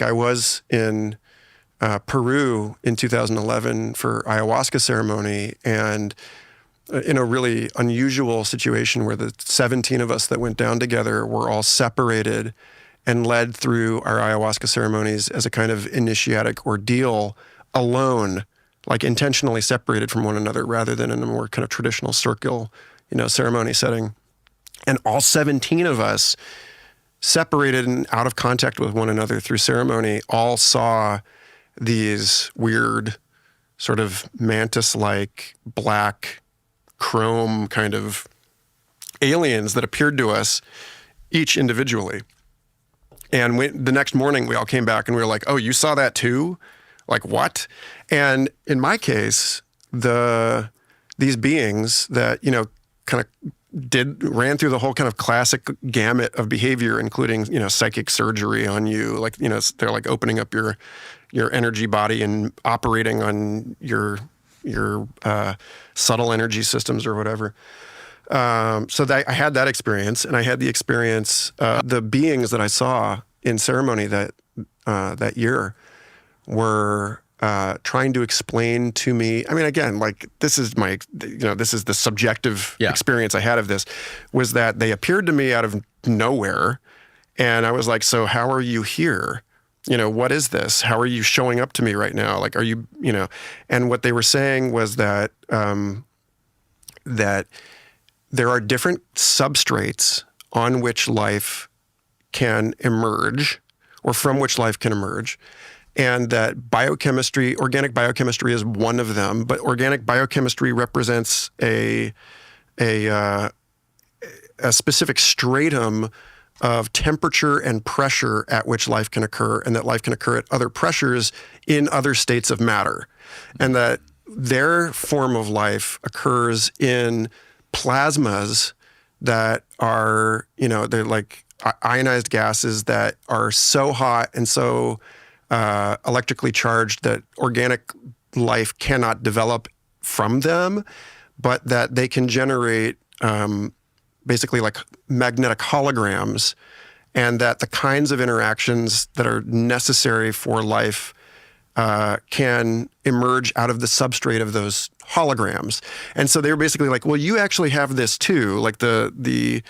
I was in Peru in 2011 for ayahuasca ceremony, and in a really unusual situation where the 17 of us that went down together were all separated and led through our ayahuasca ceremonies as a kind of initiatic ordeal alone, like intentionally separated from one another rather than in a more kind of traditional circle, ceremony setting. And all 17 of us, separated and out of contact with one another through ceremony, all saw these weird sort of mantis-like black chrome kind of aliens that appeared to us each individually. And the next morning we all came back and we were like, oh, you saw that too? Like what? And in my case, these beings that, kind of ran through the whole kind of classic gamut of behavior, including, psychic surgery on you. Like, they're like opening up your energy body and operating on your subtle energy systems or whatever. So I had that experience, and I had the experience, the beings that I saw in ceremony that year were trying to explain to me. I mean, again, like this is the subjective experience I had of this, was that they appeared to me out of nowhere, and I was like, so how are you here? What is this? How are you showing up to me right now? Like, are you, and what they were saying was that, that there are different substrates on which life can emerge, or from which life can emerge, and that organic biochemistry is one of them, but organic biochemistry represents a specific stratum of temperature and pressure at which life can occur, and that life can occur at other pressures in other states of matter. And that their form of life occurs in plasmas that are, they're like ionized gases that are so hot and so electrically charged that organic life cannot develop from them, but that they can generate basically like magnetic holograms, and that the kinds of interactions that are necessary for life can emerge out of the substrate of those holograms. And so they were basically like, well, you actually have this too, like the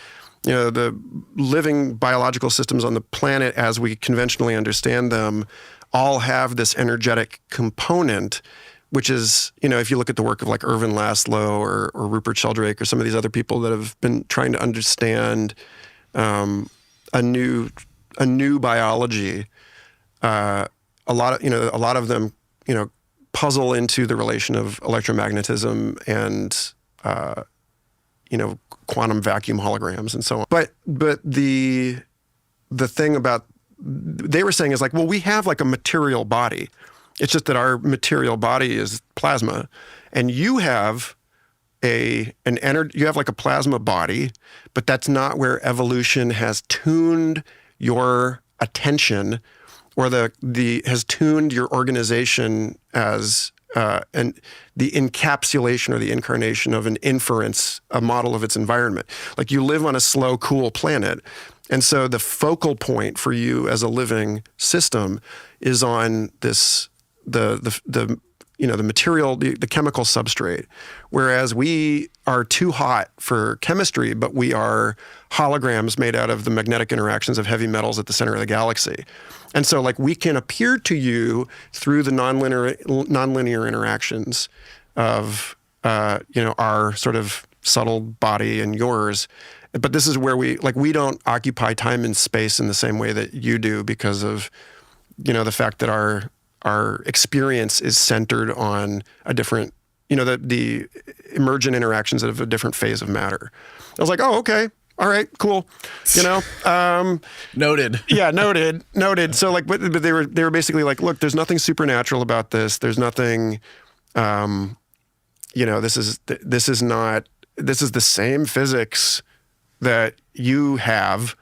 living biological systems on the planet as we conventionally understand them all have this energetic component, which is, if you look at the work of like Irvin Laszlo or Rupert Sheldrake or some of these other people that have been trying to understand a new biology, a lot of them, puzzle into the relation of electromagnetism and, quantum vacuum holograms and so on. But the thing about they were saying is like, well, we have like a material body. It's just that our material body is plasma, and you have you have like a plasma body, but that's not where evolution has tuned your attention, or has tuned your organization as and the encapsulation or the incarnation of an inference, a model of its environment. Like you live on a slow, cool planet. And so the focal point for you as a living system is on this, the material, the chemical substrate. Whereas we are too hot for chemistry, but we are holograms made out of the magnetic interactions of heavy metals at the center of the galaxy. And so like we can appear to you through the nonlinear interactions of, our sort of subtle body and yours. But this is where we don't occupy time and space in the same way that you do, because of, the fact that our experience is centered on a different, the emergent interactions of a different phase of matter. I was like, oh, okay. All right, cool. Noted. Yeah, noted. So like, but they were basically like, look, there's nothing supernatural about this. There's nothing, this is the same physics that you have.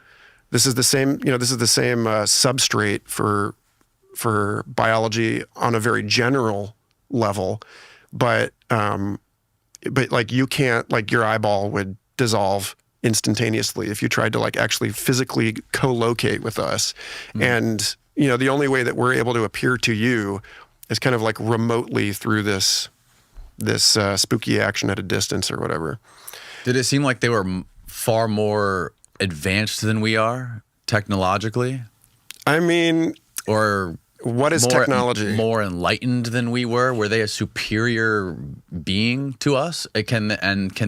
This is the same, substrate for biology on a very general level, but like you can't, like your eyeball would dissolve instantaneously if you tried to like actually physically co-locate with us. And you know, the only way that we're able to appear to you is kind of like remotely through this spooky action at a distance or whatever. Did it seem like they were far more advanced than we are technologically? I mean, or what is technology? More enlightened than we were? Were they a superior being to us? Can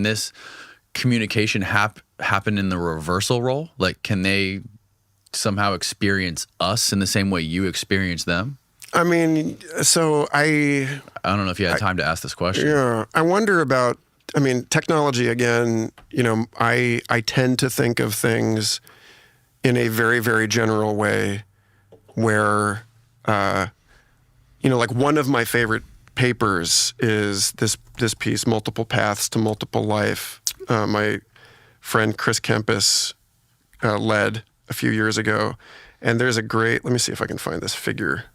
this communication happen in the reversal role? Like, can they somehow experience us in the same way you experience them? I mean, so I don't know if you had time to ask this question. Yeah, I wonder about, I mean, technology again, you know, I tend to think of things in a very, very general way where, you know, like one of my favorite papers is this piece, Multiple Paths to Multiple Life. My friend Chris Kempis led a few years ago. And there's a great, let me see if I can find this figure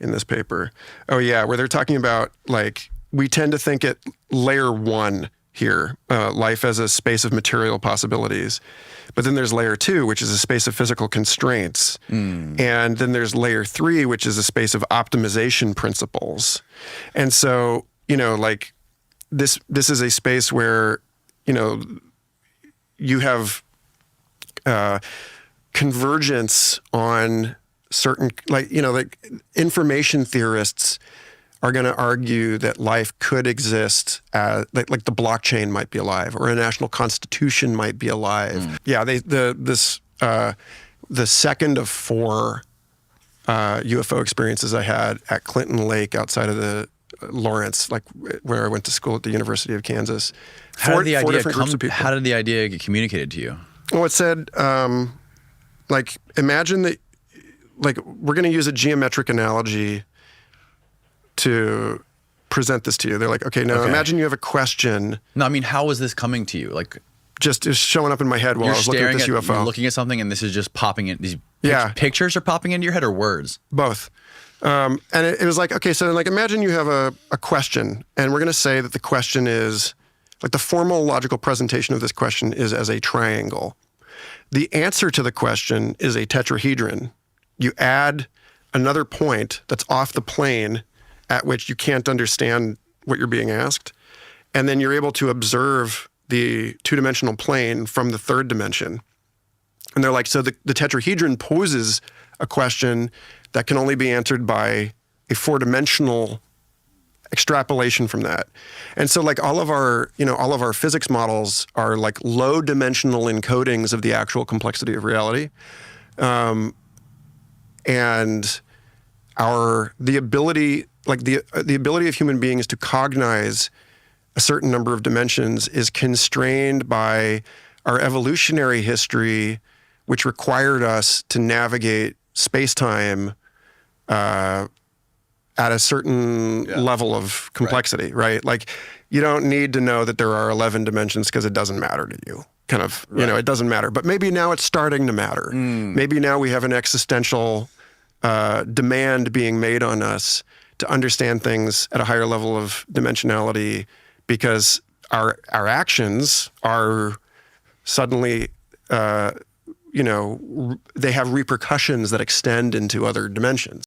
in this paper. Oh yeah, where they're talking about, like, we tend to think at layer one here, life as a space of material possibilities. But then there's layer two, which is a space of physical constraints. And then there's layer three, which is a space of optimization principles. And so, you know, like this is a space where, you know, you have convergence on certain, like, you know, like information theorists are going to argue that life could exist as, like the blockchain might be alive, or a national constitution might be alive. Yeah, the second of 4 UFO experiences I had at Clinton Lake outside of the Lawrence, like where I went to school at the University of Kansas. How did the idea get communicated to you? Well, it said, like, imagine that, like, we're going to use a geometric analogy to present this to you. They're like, okay, now imagine you have a question. No, I mean, how was this coming to you? Like, just showing up in my head while I was looking at this UFO. You're looking at something and this is just popping in. These pictures are popping into your head, or words? Both. And it was like, okay, so like imagine you have a question, and we're going to say that the question is, like, the formal logical presentation of this question is as a triangle. The answer to the question is a tetrahedron. You add another point that's off the plane at which you can't understand what you're being asked, and then you're able to observe the two-dimensional plane from the third dimension. And they're like, so the tetrahedron poses a question that can only be answered by a 4-dimensional extrapolation from that. And so, like, all of our physics models are like low-dimensional encodings of the actual complexity of reality. And the ability of human beings to cognize a certain number of dimensions is constrained by our evolutionary history, which required us to navigate space-time at a certain level of complexity, right? Like, you don't need to know that there are 11 dimensions because it doesn't matter to you. Kind of, you know, it doesn't matter. But maybe now it's starting to matter. Maybe now we have an existential demand being made on us to understand things at a higher level of dimensionality, because our actions are suddenly, you know, they have repercussions that extend into other dimensions.